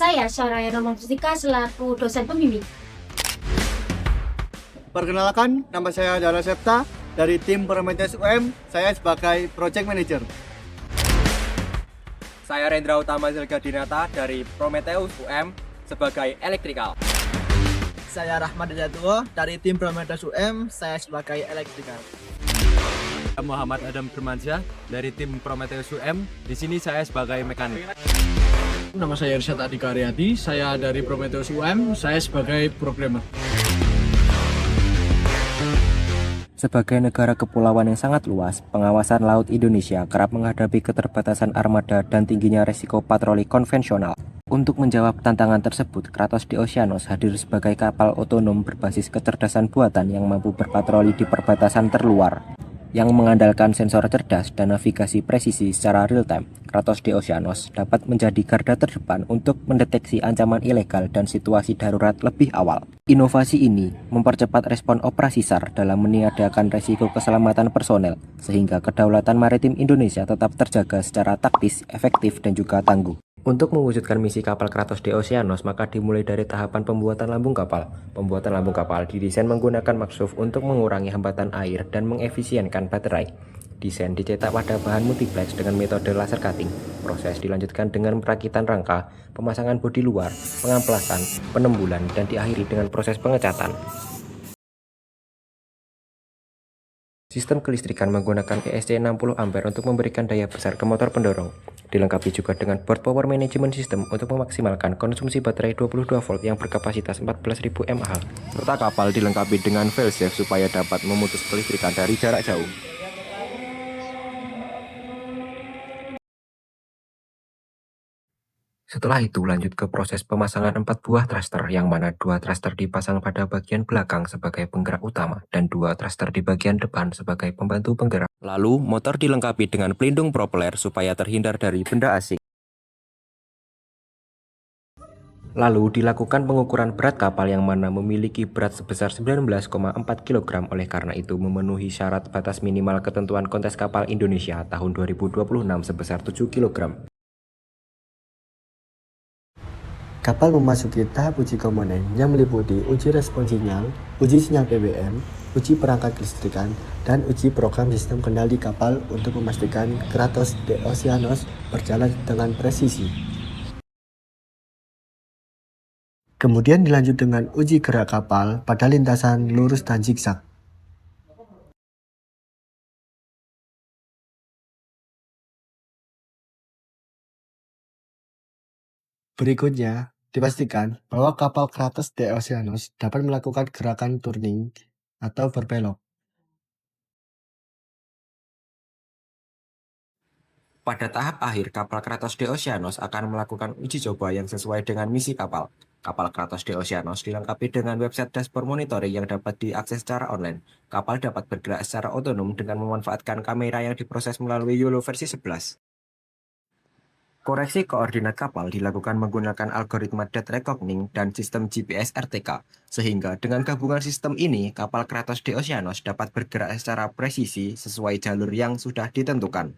saya Syaraya Romantika selaku dosen pembimbing. Perkenalkan, nama saya Dara Septa dari tim Prometheus UM. Saya sebagai Project Manager. Saya Rendra Utama Zilga Dinata dari Prometheus UM sebagai Elektrikal. Saya Rahmat Jatuh dari tim Prometheus UM, saya sebagai Elektrikal. Muhammad Adam Firmansyah dari tim Prometheus UM. Di sini saya sebagai mekanik. Nama saya Irsyad Adika Aryadi, saya dari Prometheus UM, saya sebagai programmer. Sebagai negara kepulauan yang sangat luas, pengawasan laut Indonesia kerap menghadapi keterbatasan armada dan tingginya resiko patroli konvensional. Untuk menjawab tantangan tersebut, Kratos di Oceanos hadir sebagai kapal otonom berbasis kecerdasan buatan yang mampu berpatroli di perbatasan terluar. Yang mengandalkan sensor cerdas dan navigasi presisi secara real-time, Kratos di Oceanos dapat menjadi garda terdepan untuk mendeteksi ancaman ilegal dan situasi darurat lebih awal. Inovasi ini mempercepat respon operasi SAR dalam meniadakan resiko keselamatan personel, sehingga kedaulatan maritim Indonesia tetap terjaga secara taktis, efektif, dan juga tangguh. Untuk mewujudkan misi kapal Kratos di Oceanos, maka dimulai dari tahapan pembuatan lambung kapal. Pembuatan lambung kapal didesain menggunakan maksuf untuk mengurangi hambatan air dan mengefisienkan baterai. Desain dicetak pada bahan multiplex dengan metode laser cutting. Proses dilanjutkan dengan perakitan rangka, pemasangan bodi luar, pengamplasan, penembulan, dan diakhiri dengan proses pengecatan. Sistem kelistrikan menggunakan ESC 60 ampere untuk memberikan daya besar ke motor pendorong. Dilengkapi juga dengan board power management system untuk memaksimalkan konsumsi baterai 22 volt yang berkapasitas 14.000 mAh. Serta kapal dilengkapi dengan failsafe supaya dapat memutus kelistrikan dari jarak jauh. Setelah itu lanjut ke proses pemasangan 4 buah thruster, yang mana 2 thruster dipasang pada bagian belakang sebagai penggerak utama dan 2 thruster di bagian depan sebagai pembantu penggerak. Lalu motor dilengkapi dengan pelindung propeller supaya terhindar dari benda asing. Lalu dilakukan pengukuran berat kapal yang mana memiliki berat sebesar 19,4 kg, oleh karena itu memenuhi syarat batas minimal ketentuan kontes kapal Indonesia tahun 2026 sebesar 7 kg. Kapal memasuki tahap uji komponen yang meliputi uji respon sinyal, uji sinyal PBM, uji perangkat kelistrikan, dan uji program sistem kendali kapal untuk memastikan Kratos di Oceanos berjalan dengan presisi. Kemudian dilanjut dengan uji gerak kapal pada lintasan lurus dan zigzag. Berikutnya, dipastikan bahwa kapal Kratos di Oceanos dapat melakukan gerakan turning atau berbelok. Pada tahap akhir, kapal Kratos di Oceanos akan melakukan uji coba yang sesuai dengan misi kapal. Kapal Kratos di Oceanos dilengkapi dengan website dashboard monitoring yang dapat diakses secara online. Kapal dapat bergerak secara otonom dengan memanfaatkan kamera yang diproses melalui YOLO versi 11. Koreksi koordinat kapal dilakukan menggunakan algoritma date reckoning dan sistem GPS RTK, sehingga dengan gabungan sistem ini, kapal Kratos di Oceanos dapat bergerak secara presisi sesuai jalur yang sudah ditentukan.